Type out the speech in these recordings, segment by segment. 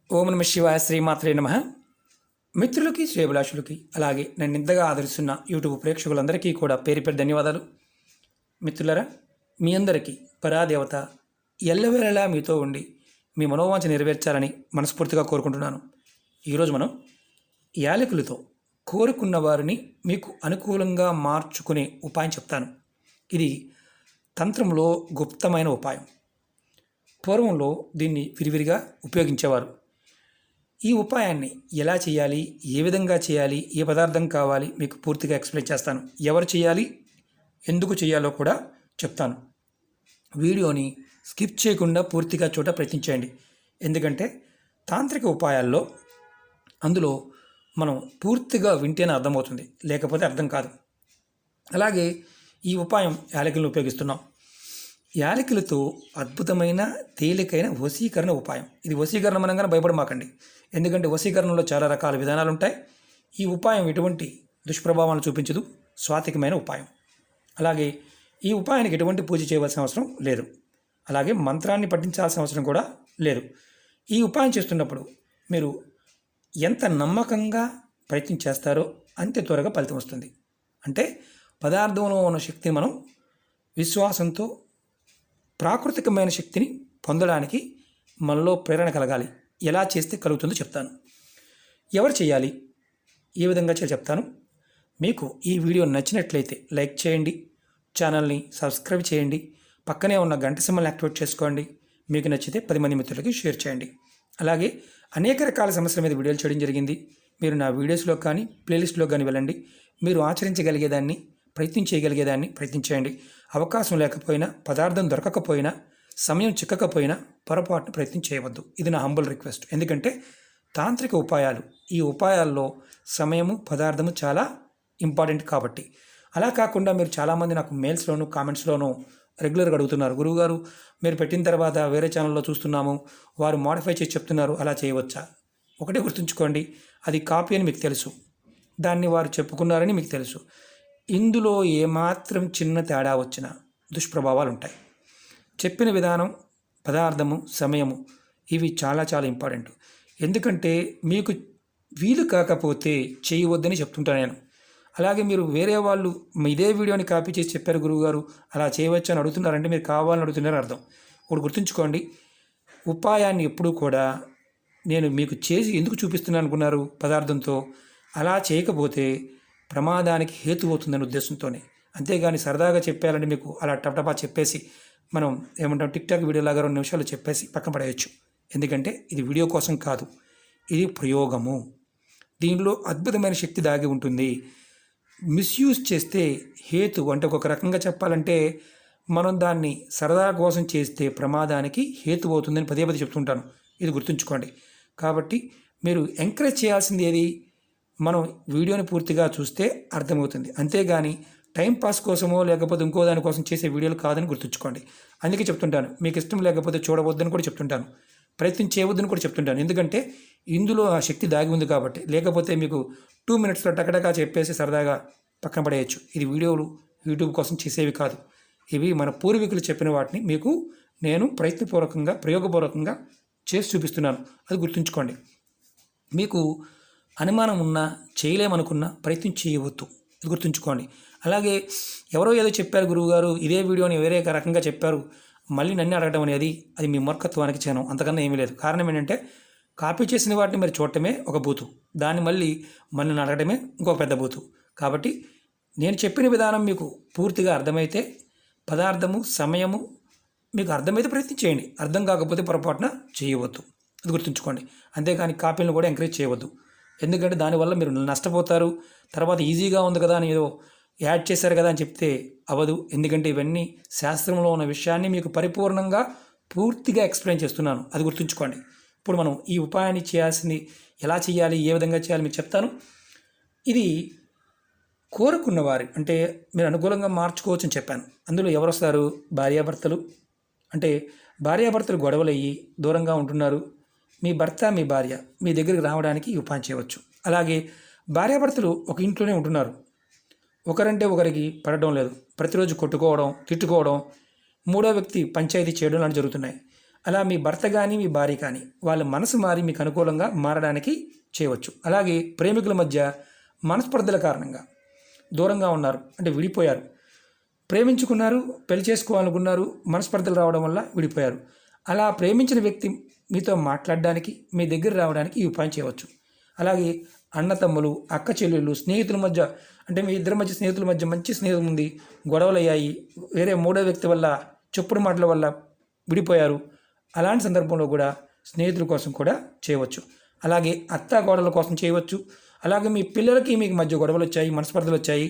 ఓం నమ శివాయ శ్రీమాత్రే నమ. మిత్రులకి శ్రేభిలాషులకి అలాగే నన్ను ఇంతగా ఆదరిస్తున్న యూట్యూబ్ ప్రేక్షకులందరికీ కూడా పేరు పేరు ధన్యవాదాలు. మిత్రులరా, మీ అందరికీ పరాదేవత ఎల్లవేళలా మీతో ఉండి మీ మనోవాంఛ నెరవేర్చాలని మనస్ఫూర్తిగా కోరుకుంటున్నాను. ఈరోజు మనం యాలకులతో కోరుకున్న వారిని మీకు అనుకూలంగా మార్చుకునే ఉపాయం చెప్తాను. ఇది తంత్రంలో గుప్తమైన ఉపాయం. పూర్వంలో దీన్ని విరివిరిగా ఉపయోగించేవారు. ఈ ఉపాయాన్ని ఎలా చేయాలి, ఏ విధంగా చేయాలి, ఏ పదార్థం కావాలి మీకు పూర్తిగా ఎక్స్ప్లెయిన్ చేస్తాను. ఎవరు చేయాలి, ఎందుకు చేయాలో కూడా చెప్తాను. వీడియోని స్కిప్ చేయకుండా పూర్తిగా చోట ప్రయత్నించండి. ఎందుకంటే తాంత్రిక ఉపాయాల్లో అందులో మనం పూర్తిగా వింటేనే అర్థమవుతుంది, లేకపోతే అర్థం కాదు. అలాగే ఈ ఉపాయం యాలకులను ఉపయోగిస్తున్నాం. యాలకులతో అద్భుతమైన తేలికైన వశీకరణ ఉపాయం. ఇది వశీకరణం అనగానే భయపడమాకండి, ఎందుకంటే వశీకరణలో చాలా రకాల విధానాలు ఉంటాయి. ఈ ఉపాయం ఎటువంటి దుష్ప్రభావాలను చూపించదు, స్వాతికమైన ఉపాయం. అలాగే ఈ ఉపాయానికి ఎటువంటి పూజ చేయవలసిన అవసరం లేదు, అలాగే మంత్రాన్ని పఠించాల్సిన అవసరం కూడా లేదు. ఈ ఉపాయం చేస్తున్నప్పుడు మీరు ఎంత నమ్మకంగా ప్రయత్నం చేస్తారో అంతే త్వరగా ఫలితం వస్తుంది. అంటే పదార్థంలో ఉన్న శక్తిని మనం విశ్వాసంతో ప్రాకృతికమైన శక్తిని పొందడానికి మనలో ప్రేరణ కలగాలి. ఎలా చేస్తే కలుగుతుందో చెప్తాను. ఎవరు చేయాలి, ఏ విధంగా చెప్తాను. మీకు ఈ వీడియో నచ్చినట్లయితే లైక్ చేయండి, ఛానల్ని సబ్స్క్రైబ్ చేయండి, పక్కనే ఉన్న గంట సింబల్ని యాక్టివేట్ చేసుకోండి. మీకు నచ్చితే 10 మంది మిత్రులకి షేర్ చేయండి. అలాగే అనేక రకాల సమస్యల మీద వీడియోలు చేయడం జరిగింది. మీరు నా వీడియోస్లో కానీ ప్లేలిస్ట్లో కానీ వెళ్ళండి. మీరు ఆచరించగలిగేదాన్ని, ప్రయత్నం చేయగలిగేదాన్ని ప్రయత్నించండి. అవకాశం లేకపోయినా, పదార్థం దొరకకపోయినా, సమయం చిక్కకపోయినా పొరపాటున ప్రయత్నం చేయవద్దు. ఇది నా హంబుల్ రిక్వెస్ట్. ఎందుకంటే తాంత్రిక ఉపాయాలు, ఈ ఉపాయాల్లో సమయము, పదార్థము చాలా ఇంపార్టెంట్ కాబట్టి. అలా కాకుండా మీరు చాలామంది నాకు మెయిల్స్లోనూ కామెంట్స్లోనూ రెగ్యులర్గా అడుగుతున్నారు, గురువుగారు మీరు పెట్టిన తర్వాత వేరే ఛానల్లో చూస్తున్నాము, వారు మోడిఫై చేసి చెప్తున్నారు, అలా చేయవచ్చా? ఒకటే గుర్తుంచుకోండి, అది కాపీ అని మీకు తెలుసు, దాన్ని వారు చెప్పుకున్నారని మీకు తెలుసు. ఇందులో ఏమాత్రం చిన్న తేడా వచ్చినా దుష్ప్రభావాలు ఉంటాయి. చెప్పిన విధానం, పదార్థము, సమయము ఇవి చాలా చాలా ఇంపార్టెంట్. ఎందుకంటే మీకు వీలు కాకపోతే చేయవద్దని చెప్తుంటాను నేను. అలాగే మీరు వేరే వాళ్ళు ఇదే వీడియోని కాపీ చేసి చెప్పారు గురువుగారు అలా చేయవచ్చు అని అడుగుతున్నారంటే మీరు కావాలని అడుగుతున్నారని అర్థం. ఇప్పుడు గుర్తుంచుకోండి, ఉపాయాన్ని ఎప్పుడూ కూడా నేను మీకు చేసి ఎందుకు చూపిస్తున్నాను అనుకున్నారు, పదార్థంతో. అలా చేయకపోతే ప్రమాదానికి హేతు అవుతుందనే ఉద్దేశంతోనే. అంతేగాని సరదాగా చెప్పాలని మీకు అలా టపటపా చెప్పేసి మనం ఏమంటాం, టిక్టాక్ వీడియోలాగా 2 నిమిషాలు చెప్పేసి పక్కన పడేయచ్చు. ఎందుకంటే ఇది వీడియో కోసం కాదు, ఇది ప్రయోగము. దీనిలో అద్భుతమైన శక్తి దాగి ఉంటుంది. మిస్యూజ్ చేస్తే హేతు, అంటే ఒక రకంగా చెప్పాలంటే మనం దాన్ని సరదా కోసం చేస్తే ప్రమాదానికి హేతు అవుతుందని పదే పదే చెప్తుంటాను. ఇది గుర్తుంచుకోండి. కాబట్టి మీరు ఎంకరేజ్ చేయాల్సింది ఏది, మనం వీడియోని పూర్తిగా చూస్తే అర్థమవుతుంది. అంతేగాని టైంపాస్ కోసమో లేకపోతే ఇంకో దానికోసం చేసే వీడియోలు కాదని గుర్తుంచుకోండి. అందుకే చెప్తుంటాను, మీకు ఇష్టం లేకపోతే చూడవద్దని కూడా చెప్తుంటాను, ప్రయత్నం చేయవద్దని కూడా చెప్తుంటాను. ఎందుకంటే ఇందులో ఆ శక్తి దాగి ఉంది కాబట్టి. లేకపోతే మీకు 2 మినిట్స్లో టకటకా చెప్పేసి సరదాగా పక్కన పడేయచ్చు. ఇది వీడియోలు యూట్యూబ్ కోసం చేసేవి కాదు. ఇవి మన పూర్వీకులు చెప్పిన వాటిని మీకు నేను ప్రయత్నపూర్వకంగా, ప్రయోగపూర్వకంగా చేసి చూపిస్తున్నాను. అది గుర్తుంచుకోండి. మీకు అనుమానం ఉన్నా, చేయలేమనుకున్నా ప్రయత్నం చేయవద్దు, ఇది గుర్తుంచుకోండి. అలాగే ఎవరో ఏదో చెప్పారు గురువుగారు, ఇదే వీడియోని వేరే రకంగా చెప్పారు, మళ్ళీ నన్ను అడగడం అనేది అది మీ మూర్ఖత్వానికి చేనం, అంతకన్నా ఏమీ లేదు. కారణం ఏంటంటే కాపీ చేసిన వాటిని మీరు చూడటమే ఒక బూతు, దాన్ని మళ్ళీ మనల్ని అడగడమే ఇంకొక పెద్ద బూతు. కాబట్టి నేను చెప్పిన విధానం మీకు పూర్తిగా అర్థమైతే, పదార్థము, సమయము మీకు అర్థమైతే ప్రయత్నం చేయండి, అర్థం కాకపోతే పొరపాటున చేయవద్దు, అది గుర్తుంచుకోండి. అంతేకాని కాపీలను కూడా ఎంకరేజ్ చేయవద్దు. ఎందుకంటే దానివల్ల మీరు నష్టపోతారు. తర్వాత ఈజీగా ఉంది కదా అని ఏదో యాడ్ చేశారు కదా అని చెప్తే అవ్వదు. ఎందుకంటే ఇవన్నీ శాస్త్రంలో ఉన్న విషయాన్ని మీకు పరిపూర్ణంగా పూర్తిగా ఎక్స్ప్లెయిన్ చేస్తున్నాను, అది గుర్తుంచుకోండి. ఇప్పుడు మనం ఈ ఉపాయాన్ని చేయాల్సింది ఎలా చేయాలి, ఏ విధంగా చేయాలి మీకు చెప్తాను. ఇది కోరుకున్నవారు, అంటే మీరు అనుకూలంగా మార్చుకోవచ్చు అని చెప్పాను. అందులో ఎవరు వస్తారు, భార్యాభర్తలు. అంటే భార్యాభర్తలు గొడవలు అయ్యి దూరంగా ఉంటున్నారు, మీ భర్త, మీ భార్య మీ దగ్గరికి రావడానికి ఈ ఉపాయం చేయవచ్చు. అలాగే భార్యాభర్తలు ఒక ఇంట్లోనే ఉంటున్నారు, ఒకరంటే ఒకరికి పడడం లేదు, ప్రతిరోజు కొట్టుకోవడం, తిట్టుకోవడం, మూడో వ్యక్తి పంచాయతీ చేయడం లాంటి జరుగుతున్నాయి. అలా మీ భర్త కానీ మీ భార్య కానీ వాళ్ళ మనసు మారి మీకు అనుకూలంగా మారడానికి చేయవచ్చు. అలాగే ప్రేమికుల మధ్య మనస్పర్ధల కారణంగా దూరంగా ఉన్నారు, అంటే విడిపోయారు, ప్రేమించుకున్నారు, పెళ్లి చేసుకోవాలనుకున్నారు, మనస్పర్ధలు రావడం వల్ల విడిపోయారు. అలా ప్రేమించిన వ్యక్తి మీతో మాట్లాడడానికి, మీ దగ్గర రావడానికి ఈ ఉపాయం చేయవచ్చు. అలాగే అన్నతమ్ములు, అక్క చెల్లెళ్ళు, స్నేహితుల మధ్య, అంటే మీ ఇద్దరి మధ్య స్నేహితుల మధ్య మంచి స్నేహం ఉంది, గొడవలు అయ్యాయి, వేరే మూడో వ్యక్తి వల్ల చెప్పుడు మాటల వల్ల విడిపోయారు. అలాంటి సందర్భంలో కూడా స్నేహితుల కోసం కూడా చేయవచ్చు. అలాగే అత్తా కోడళ్ళ కోసం చేయవచ్చు. అలాగే మీ పిల్లలకి మీకు మధ్య గొడవలు వచ్చాయి, మనస్పర్ధలు వచ్చాయి,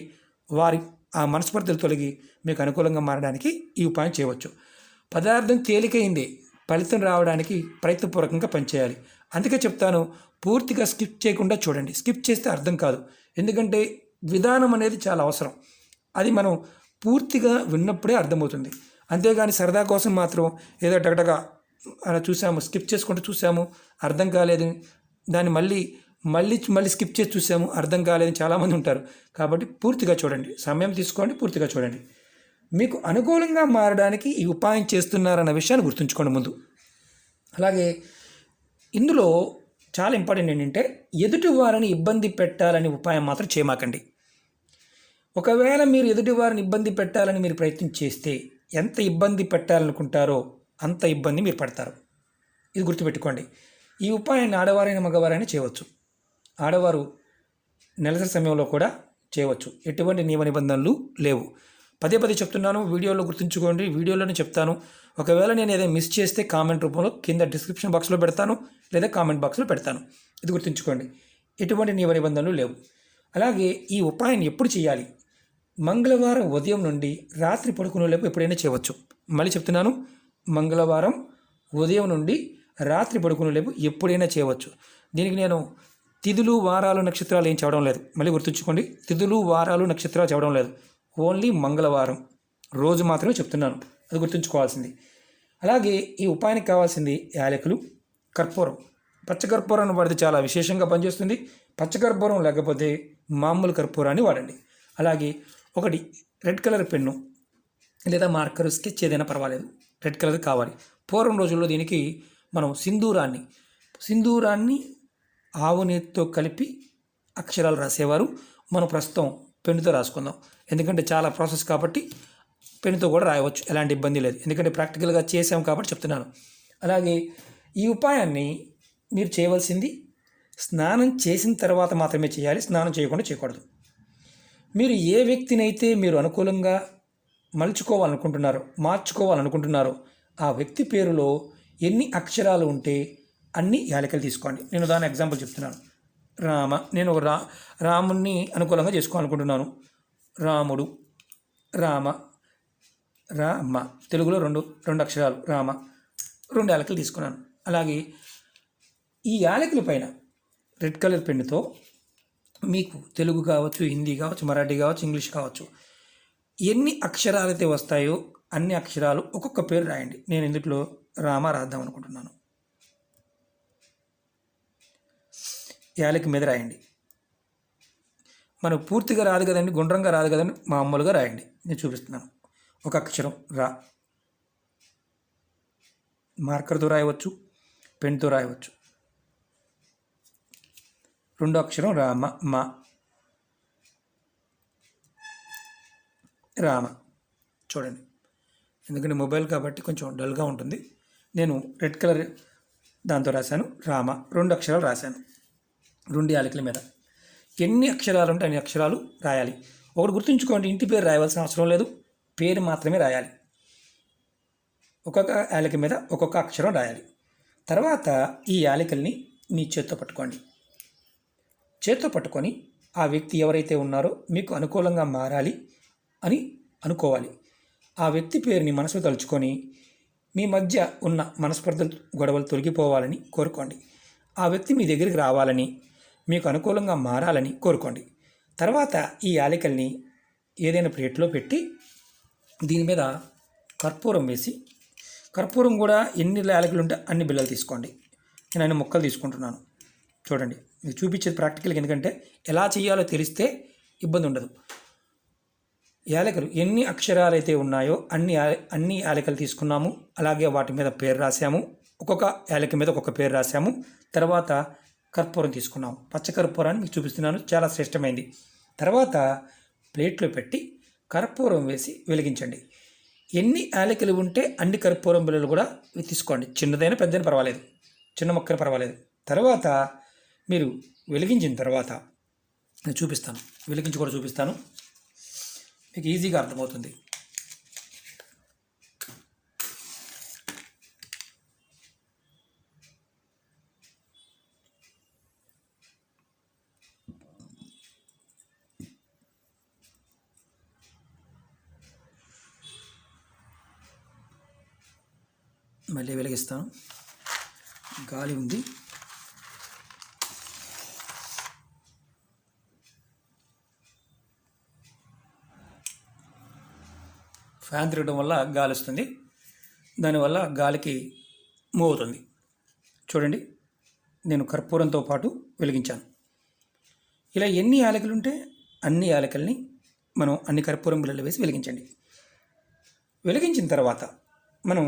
వారి ఆ మనస్పర్ధలు తొలగి మీకు అనుకూలంగా మారడానికి ఈ ఉపాయం చేయవచ్చు. పదార్థం తేలికైందే, ఫలితం రావడానికి ప్రయత్నపూర్వకంగా పనిచేయాలి. అందుకే చెప్తాను, పూర్తిగా స్కిప్ చేయకుండా చూడండి. స్కిప్ చేస్తే అర్థం కాదు, ఎందుకంటే విధానం అనేది చాలా అవసరం. అది మనం పూర్తిగా విన్నప్పుడే అర్థమవుతుంది. అంతేగాని సరదా కోసం మాత్రం ఏదో టగటగా అలా చూసాము, స్కిప్ చేసుకుంటూ చూసాము, అర్థం కాలేదు, దాన్ని మళ్ళీ మళ్ళీ మళ్ళీ స్కిప్ చేసి చూసాము, అర్థం కాలేదని చాలామంది ఉంటారు. కాబట్టి పూర్తిగా చూడండి, సమయం తీసుకోండి, పూర్తిగా చూడండి. మీకు అనుకూలంగా మారడానికి ఈ ఉపాయం చేస్తున్నారన్న విషయాన్ని గుర్తుంచుకోండి ముందు. అలాగే ఇందులో చాలా ఇంపార్టెంట్ ఏంటంటే, ఎదుటి వారిని ఇబ్బంది పెట్టాలని ఉపాయం మాత్రం చేయమాకండి. ఒకవేళ మీరు ఎదుటి వారిని ఇబ్బంది పెట్టాలని మీరు ప్రయత్నం చేస్తే ఎంత ఇబ్బంది పెట్టాలనుకుంటారో అంత ఇబ్బంది మీరు పడతారు. ఇది గుర్తుపెట్టుకోండి. ఈ ఉపాయాన్ని ఆడవారైన మగవారైనా చేయవచ్చు. ఆడవారు నెలసరి సమయంలో కూడా చేయవచ్చు. ఎటువంటి నియమ నిబంధనలు లేవు. పదే పదే చెప్తున్నాను, వీడియోలో గుర్తుంచుకోండి, వీడియోలోనే చెప్తాను. ఒకవేళ నేను ఏదైనా మిస్ చేస్తే కామెంట్ రూపంలో కింద డిస్క్రిప్షన్ బాక్స్లో పెడతాను, లేదా కామెంట్ బాక్స్లో పెడతాను. ఇది గుర్తుంచుకోండి, ఎటువంటి నియమ నిబంధనలు లేవు. అలాగే ఈ ఉపాయాన్ని ఎప్పుడు చేయాలి? మంగళవారం ఉదయం నుండి రాత్రి పడుకునేలోపు ఎప్పుడైనా చేయవచ్చు. మళ్ళీ చెప్తున్నాను, మంగళవారం ఉదయం నుండి రాత్రి పడుకునేలోపు ఎప్పుడైనా చేయవచ్చు. దీనికి నేను తిథులు, వారాలు, నక్షత్రాలు ఏం చెప్పడం లేదు. మళ్ళీ గుర్తుంచుకోండి, తిథులు, వారాలు, నక్షత్రాలు చెప్పడం లేదు. ఓన్లీ మంగళవారం రోజు మాత్రమే చెప్తున్నాను, అది గుర్తుంచుకోవాల్సింది. అలాగే ఈ ఉపాయానికి కావాల్సింది యాలకులు, కర్పూరం. పచ్చకర్పూరాన్ని వాడితే చాలా విశేషంగా పనిచేస్తుంది. పచ్చకర్పూరం లేకపోతే మామూలు కర్పూరాన్ని వాడండి. అలాగే ఒకటి రెడ్ కలర్ పెన్ను లేదా మార్కర్, స్కెచ్ ఏదైనా పర్వాలేదు, రెడ్ కలర్ కావాలి. పూర్వం రోజుల్లో దీనికి మనం సింధూరాన్ని ఆవు నీటితో కలిపి అక్షరాలు రాసేవారు. మనం ప్రస్తుతం పెన్నుతో రాసుకుందాం, ఎందుకంటే చాలా ప్రాసెస్ కాబట్టి పెన్నుతో కూడా రాయవచ్చు, ఎలాంటి ఇబ్బంది లేదు. ఎందుకంటే ప్రాక్టికల్గా చేసాం కాబట్టి చెప్తున్నాను. అలాగే ఈ ఉపాయాన్ని మీరు చేయవలసింది స్నానం చేసిన తర్వాత మాత్రమే చేయాలి, స్నానం చేయకుండా చేయకూడదు. మీరు ఏ వ్యక్తినైతే మీరు అనుకూలంగా మార్చుకోవాలనుకుంటున్నారో ఆ వ్యక్తి పేరులో ఎన్ని అక్షరాలు ఉంటే అన్ని యాలకులు తీసుకోండి. నేను దాని ఎగ్జాంపుల్ చెప్తున్నాను. రామ, నేను రాముణ్ణి అనుకూలంగా చేసుకోవాలనుకుంటున్నాను. రాముడు, రామ, రామ, తెలుగులో రెండు అక్షరాలు రామ, 2 యాలకులు తీసుకున్నాను. అలాగే ఈ యాలకుల పైన రెడ్ కలర్ పెన్నుతో మీకు తెలుగు కావచ్చు, హిందీ కావచ్చు, మరాఠీ కావచ్చు, ఇంగ్లీష్ కావచ్చు, ఎన్ని అక్షరాలు అయితే వస్తాయో అన్ని అక్షరాలు ఒక్కొక్క పేరు రాయండి. నేను ఇందులో రామ రాద్దాం అనుకుంటున్నాను. యాలకి మీద రాయండి. మనకు పూర్తిగా రాదు కదండి, గుండ్రంగా రాదు కదండి, మామూలుగా రాయండి. నేను చూపిస్తున్నాను. ఒక అక్షరం రా, మార్కర్తో రాయవచ్చు, పెన్తో రాయవచ్చు. 2 అక్షరం రామ, మా, రామ. చూడండి, ఎందుకంటే మొబైల్ కాబట్టి కొంచెం డల్గా ఉంటుంది. నేను రెడ్ కలర్ దాంతో రాశాను రామ, 2 అక్షరాలు రాశాను 2 యాలకుల మీద. ఎన్ని అక్షరాలు ఉంటే అన్ని అక్షరాలు రాయాలి. ఒకటి గుర్తుంచుకోండి, ఇంటి పేరు రాయవలసిన అవసరం లేదు, పేరు మాత్రమే రాయాలి. ఒక్కొక్క యాలక మీద ఒక్కొక్క అక్షరం రాయాలి. తర్వాత ఈ యాలకుల్ని మీ చేత్తో పట్టుకోండి. చేత్తో పట్టుకొని ఆ వ్యక్తి ఎవరైతే ఉన్నారో మీకు అనుకూలంగా మారాలి అని అనుకోవాలి. ఆ వ్యక్తి పేరుని మనసులో తలుచుకొని మీ మధ్య ఉన్న మనస్పర్ధలు, గొడవలు తొలగిపోవాలని కోరుకోండి. ఆ వ్యక్తి మీ దగ్గరికి రావాలని, మీకు అనుకూలంగా మారాలని కోరుకోండి. తర్వాత ఈ యాలకుల్ని ఏదైనా ప్లేట్లో పెట్టి దీని మీద కర్పూరం వేసి, కర్పూరం కూడా ఎన్ని యాలకులు ఉంటే అన్ని బిళ్ళలు తీసుకోండి. నేను అన్ని ముక్కలు తీసుకుంటున్నాను. చూడండి, మీకు చూపించేది ప్రాక్టికల్గా, ఎందుకంటే ఎలా చేయాలో తెలిస్తే ఇబ్బంది ఉండదు. యాలకులు ఎన్ని అక్షరాలైతే ఉన్నాయో అన్ని యాలకులు తీసుకున్నాము. అలాగే వాటి మీద పేరు రాసాము. ఒక్కొక్క యాలక మీద ఒక్కొక్క పేరు రాసాము. తర్వాత కర్పూరం తీసుకున్నాము. పచ్చకర్పూరాన్ని మీకు చూపిస్తున్నాను, చాలా శ్రేష్టమైంది. తర్వాత ప్లేట్లో పెట్టి కర్పూరం వేసి వెలిగించండి. ఎన్ని యాలకులు ఉంటే అన్ని కర్పూరం బిళ్ళలు కూడా తీసుకోండి. చిన్నదైనా పెద్దదైనా పర్వాలేదు, చిన్న మొక్కలు పర్వాలేదు. తర్వాత మీరు వెలిగించిన తర్వాత నేను చూపిస్తాను, వెలిగించి కూడా చూపిస్తాను, మీకు ఈజీగా అర్థమవుతుంది. మళ్ళీ వెలిగిస్తాను. గాలి ఉంది. ఫ్యాన్ తిరగడం వల్ల గాలి వస్తుంది, దానివల్ల గాలికి మూవ్ అవుతుంది. చూడండి, నేను కర్పూరంతో పాటు వెలిగించాను. ఇలా ఎన్ని యాలకులు ఉంటే అన్ని యాలకుల్ని మనం అన్ని కర్పూరం బిళ్ళలు వేసి వెలిగించండి. వెలిగించిన తర్వాత మనం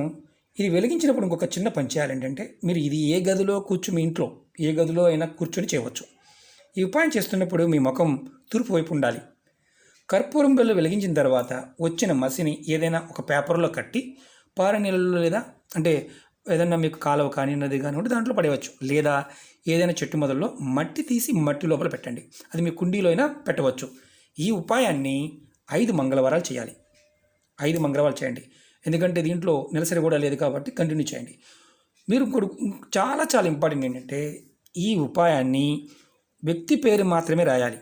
ఇది వెలిగించినప్పుడు ఇంకొక చిన్న పని చేయాలి. ఏంటంటే మీరు ఇది ఏ గదిలో మీ ఇంట్లో ఏ గదిలో అయినా కూర్చొని చేయవచ్చు. ఈ ఉపాయం చేస్తున్నప్పుడు మీ ముఖం తూర్పు వైపు ఉండాలి. కర్పూరం బిళ్ళ వెలిగించిన తర్వాత వచ్చిన మసిని ఏదైనా ఒక పేపర్లో కట్టి పారే నీళ్ళలో, లేదా అంటే ఏదైనా మీకు కాలువ కానీ నది కానీ ఉంటే దాంట్లో పడేయవచ్చు. లేదా ఏదైనా చెట్టు మొదల్లో మట్టి తీసి మట్టి లోపల పెట్టండి. అది మీ కుండీలో అయినా పెట్టవచ్చు. ఈ ఉపాయాన్ని 5 మంగళవారాలు చేయాలి. 5 మంగళవారాలు చేయండి. ఎందుకంటే దీంట్లో నెలసరి కూడా లేదు కాబట్టి కంటిన్యూ చేయండి. మీరు చాలా చాలా ఇంపార్టెంట్ ఏంటంటే ఈ ఉపాయాన్ని వ్యక్తి పేరు మాత్రమే రాయాలి.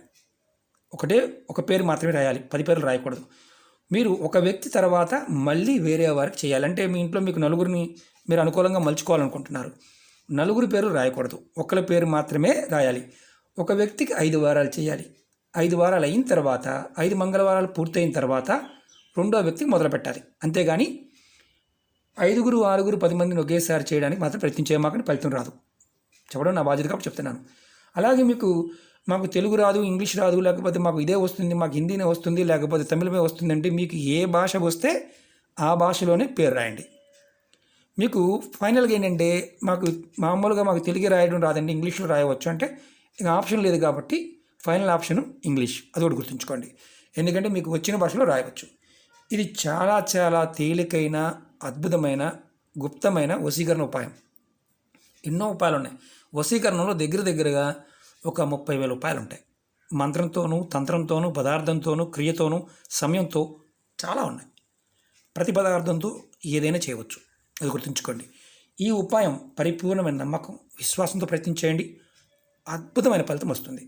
ఒక పేరు మాత్రమే రాయాలి, 10 పేర్లు రాయకూడదు. మీరు ఒక వ్యక్తి తర్వాత మళ్ళీ వేరే వారికి చేయాలి. అంటే మీ ఇంట్లో మీకు నలుగురిని మీరు అనుకూలంగా మలుచుకోవాలనుకుంటున్నారు, నలుగురి పేరు రాయకూడదు, ఒకరి పేరు మాత్రమే రాయాలి. ఒక వ్యక్తికి 5 వారాలు చేయాలి. 5 వారాలు అయిన తర్వాత 5 మంగళవారాలు పూర్తయిన తర్వాత రెండో వ్యక్తికి మొదలు పెట్టాలి. అంతేగాని 5, 6, 10 మందిని ఒకేసారి చేయడానికి మాత్రం ప్రయత్నించేమాకండి, ఫలితం రాదు. చెప్పడం నా బాధ్యత కాబట్టి చెప్తున్నాను. అలాగే మాకు తెలుగు రాదు, ఇంగ్లీష్ రాదు, లేకపోతే మాకు ఇదే వస్తుంది, మాకు హిందీనే వస్తుంది, లేకపోతే తమిళమే వస్తుంది అంటే మీకు ఏ భాష వస్తే ఆ భాషలోనే పేరు రాయండి. మీకు ఫైనల్గా ఏంటంటే మామూలుగా మాకు తెలుగు రాయడం రాదండి, ఇంగ్లీష్లో రాయవచ్చు అంటే ఇక ఆప్షన్ లేదు కాబట్టి ఫైనల్ ఆప్షన్ ఇంగ్లీష్, అది కూడా గుర్తుంచుకోండి. ఎందుకంటే మీకు వచ్చిన భాషలో రాయవచ్చు. ఇది చాలా చాలా తేలికైన, అద్భుతమైన, గుప్తమైన వశీకరణ ఉపాయం. ఎన్నో ఉపాయాలు ఉన్నాయి. వశీకరణలో దగ్గరగా ఒక 30,000 ఉపాయాలు ఉంటాయి. మంత్రంతోనూ, తంత్రంతోనూ, పదార్థంతోనూ, క్రియతోనూ, సమయంతో చాలా ఉన్నాయి. ప్రతి పదార్థంతో ఏదైనా చేయవచ్చు, అది గుర్తుంచుకోండి. ఈ ఉపాయం పరిపూర్ణమైన నమ్మకం, విశ్వాసంతో ప్రయత్నించేయండి. అద్భుతమైన ఫలితం వస్తుంది.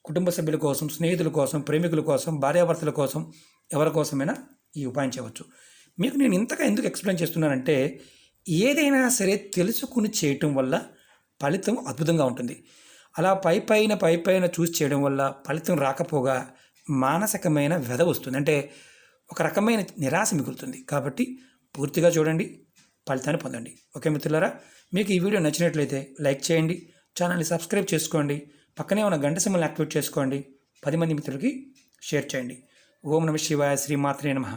కుటుంబ సభ్యుల కోసం, స్నేహితుల కోసం, ప్రేమికుల కోసం, భార్యాభర్తల కోసం, ఎవరి కోసమైనా ఈ ఉపాయం చేయవచ్చు. మీకు నేను ఇంతగా ఎందుకు ఎక్స్ప్లెయిన్ చేస్తున్నానంటే ఏదైనా సరే తెలుసుకుని చేయటం వల్ల ఫలితం అద్భుతంగా ఉంటుంది. అలా పైపైన చూసి చేయడం వల్ల ఫలితం రాకపోగా మానసికమైన వ్యధ వస్తుంది, అంటే ఒక రకమైన నిరాశ మిగులుతుంది. కాబట్టి పూర్తిగా చూడండి, ఫలితాన్ని పొందండి. ఓకే మిత్రులారా, మీకు ఈ వీడియో నచ్చినట్లయితే లైక్ చేయండి, ఛానల్ని సబ్స్క్రైబ్ చేసుకోండి, పక్కనే ఉన్న గంట సింబల్ని యాక్టివేట్ చేసుకోండి, 10 మంది మిత్రులకి షేర్ చేయండి. ఓం నమః శివాయ, శ్రీమాత్రే నమః.